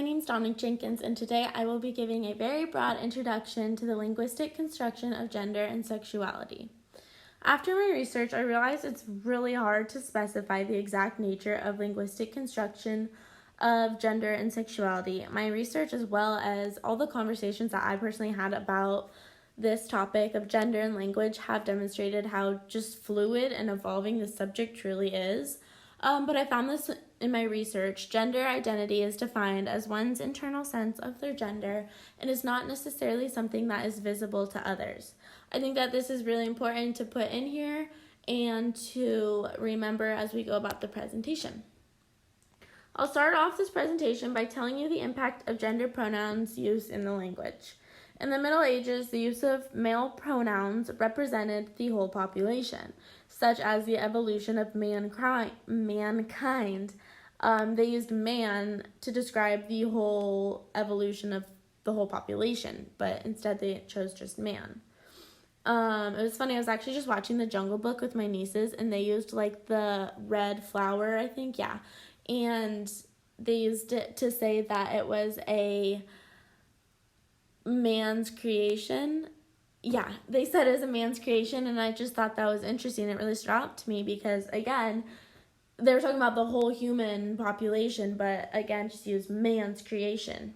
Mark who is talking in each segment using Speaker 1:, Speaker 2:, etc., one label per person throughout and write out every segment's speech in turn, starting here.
Speaker 1: my name is Donna Jenkins, and today I will be giving a very broad introduction to the linguistic construction of gender and sexuality. After my research, I realized it's really hard to specify the exact nature of linguistic construction of gender and sexuality. My research, as well as all the conversations that I personally had about this topic of gender and language, have demonstrated how just fluid and evolving the subject truly is. But I found this in my research. Gender identity is defined as one's internal sense of their gender and is not necessarily something that is visible to others. I think that this is really important to put in here and to remember as we go about the presentation. I'll start off this presentation by telling you the impact of gender pronouns use in the language. In the Middle Ages, the use of male pronouns represented the whole population, such as the evolution of mankind. They used man to describe the whole evolution of the whole population, but instead they chose just man. It was funny, I was actually just watching The Jungle Book with my nieces, and they used like the red flower, I think, and they used it to say that it was a man's creation. They said it was a man's creation, and I just thought that was interesting. It really stood out to me because, again, they were talking about the whole human population, but again, just use man's creation.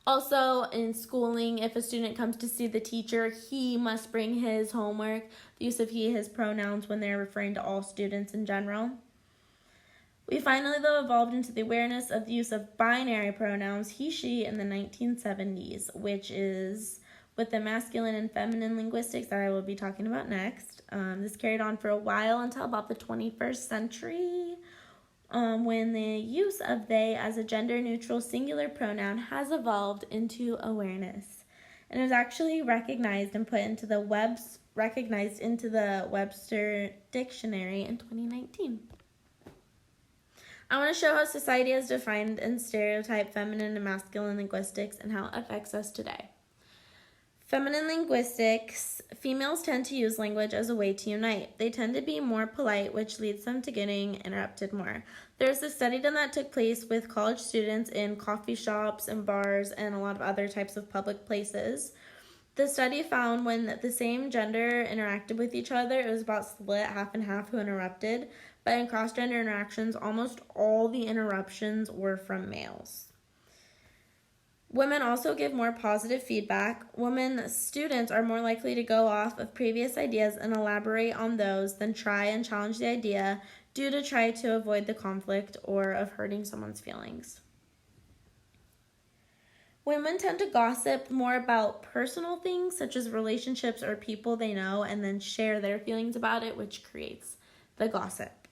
Speaker 1: Also, in schooling, if a student comes to see the teacher, he must bring his homework. The use of he, his pronouns when they're referring to all students in general. We finally, though, evolved into the awareness of the use of binary pronouns, he, she, in the 1970s, which is with the masculine and feminine linguistics that I will be talking about next. This carried on for a while until about the 21st century, when the use of they as a gender-neutral singular pronoun has evolved into awareness. And it was actually recognized and put into the Webster Dictionary in 2019. I want to show how society has defined and stereotyped feminine and masculine linguistics and how it affects us today. Feminine linguistics, females tend to use language as a way to unite. They tend to be more polite, which leads them to getting interrupted more. There's a study done that took place with college students in coffee shops and bars and a lot of other types of public places. The study found when the same gender interacted with each other, it was about split half and half who interrupted, but in cross-gender interactions, almost all the interruptions were from males. Women also give more positive feedback. Women students are more likely to go off of previous ideas and elaborate on those than try and challenge the idea due to try to avoid the conflict or of hurting someone's feelings. Women tend to gossip more about personal things such as relationships or people they know and then share their feelings about it, which creates the gossip.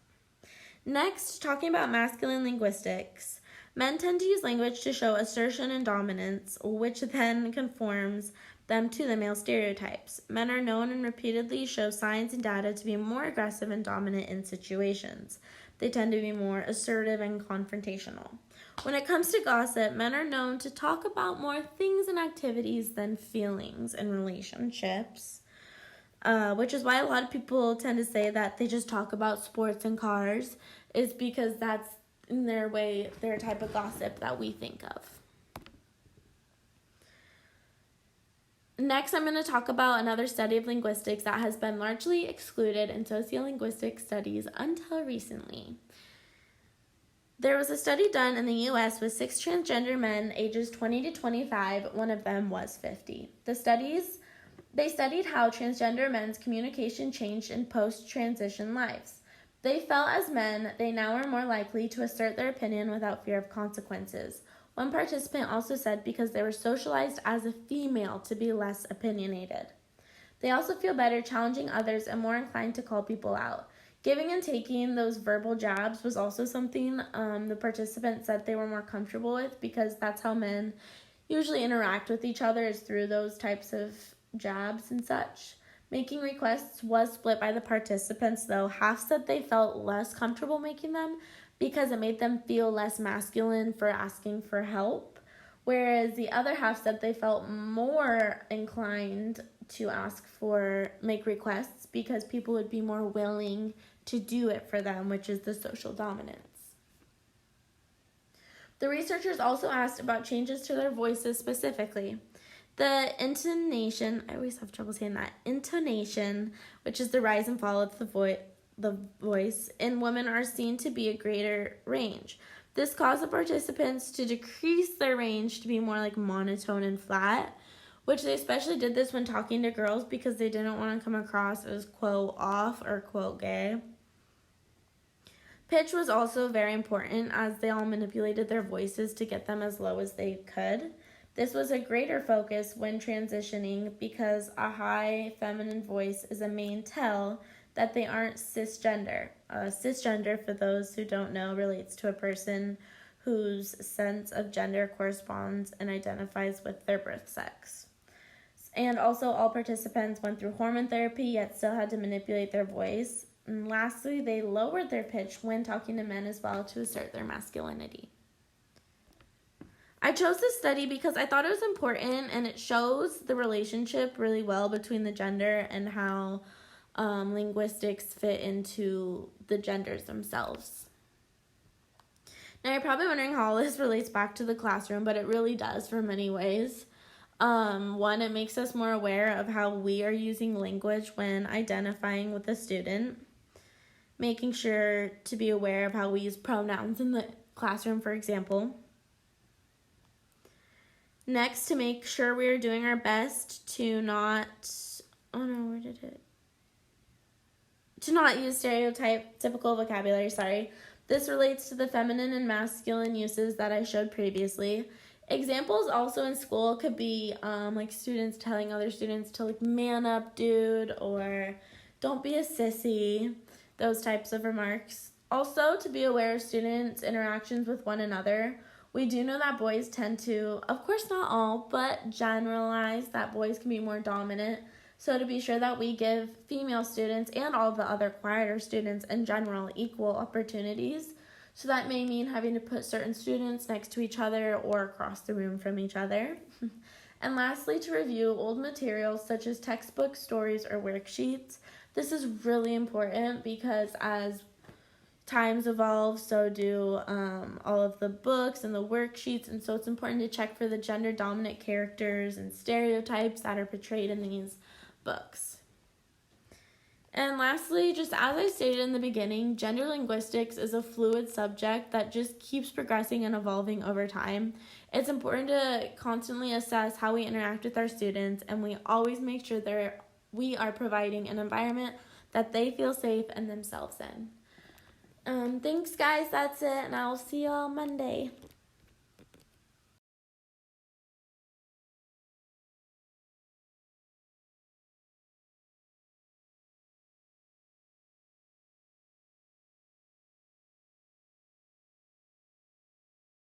Speaker 1: Next, talking about masculine linguistics. Men tend to use language to show assertion and dominance, which then conforms them to the male stereotypes. Men are known and repeatedly show signs and data to be more aggressive and dominant in situations. They tend to be more assertive and confrontational. When it comes to gossip, men are known to talk about more things and activities than feelings and relationships, which is why a lot of people tend to say that they just talk about sports and cars, is because that's in their type of gossip that we think of. Next, I'm going to talk about another study of linguistics that has been largely excluded in sociolinguistic studies until recently. There was a study done in the U.S. with 6 transgender men ages 20 to 25. One of them was 50. They studied how transgender men's communication changed in post-transition lives. They felt as men, they now are more likely to assert their opinion without fear of consequences. One participant also said because they were socialized as a female to be less opinionated. They also feel better challenging others and more inclined to call people out. Giving and taking those verbal jabs was also something the participants said they were more comfortable with because that's how men usually interact with each other, is through those types of jabs and such. Making requests was split by the participants, though. Half said they felt less comfortable making them because it made them feel less masculine for asking for help, whereas the other half said they felt more inclined to make requests because people would be more willing to do it for them, which is the social dominance. The researchers also asked about changes to their voices specifically. The intonation, I always have trouble saying that, intonation, which is the rise and fall of the voice, in women are seen to be a greater range. This caused the participants to decrease their range to be more like monotone and flat, which they especially did this when talking to girls because they didn't want to come across as, quote, off or, quote, gay. Pitch was also very important as they all manipulated their voices to get them as low as they could. This was a greater focus when transitioning because a high feminine voice is a main tell that they aren't cisgender. Cisgender, for those who don't know, relates to a person whose sense of gender corresponds and identifies with their birth sex. And also, all participants went through hormone therapy yet still had to manipulate their voice. And lastly, they lowered their pitch when talking to men as well to assert their masculinity. I chose this study because I thought it was important and it shows the relationship really well between the gender and how linguistics fit into the genders themselves. Now, you're probably wondering how all this relates back to the classroom, but it really does for many ways. One, it makes us more aware of how we are using language when identifying with a student, making sure to be aware of how we use pronouns in the classroom, for example. Next, to make sure we are doing our best to not use typical vocabulary, This relates to the feminine and masculine uses that I showed previously. Examples also in school could be like students telling other students to like man up, dude, or don't be a sissy, those types of remarks. Also, to be aware of students' interactions with one another. We do know that boys tend to, of course not all, but generalize that boys can be more dominant. So to be sure that we give female students and all the other quieter students in general equal opportunities. So that may mean having to put certain students next to each other or across the room from each other. And lastly, to review old materials such as textbooks, stories, or worksheets. This is really important because as times evolve, so do all of the books and the worksheets, and so it's important to check for the gender-dominant characters and stereotypes that are portrayed in these books. And lastly, just as I stated in the beginning, gender linguistics is a fluid subject that just keeps progressing and evolving over time. It's important to constantly assess how we interact with our students, and we always make sure we are providing an environment that they feel safe and themselves in. Thanks, guys. That's it, and I'll see you all Monday.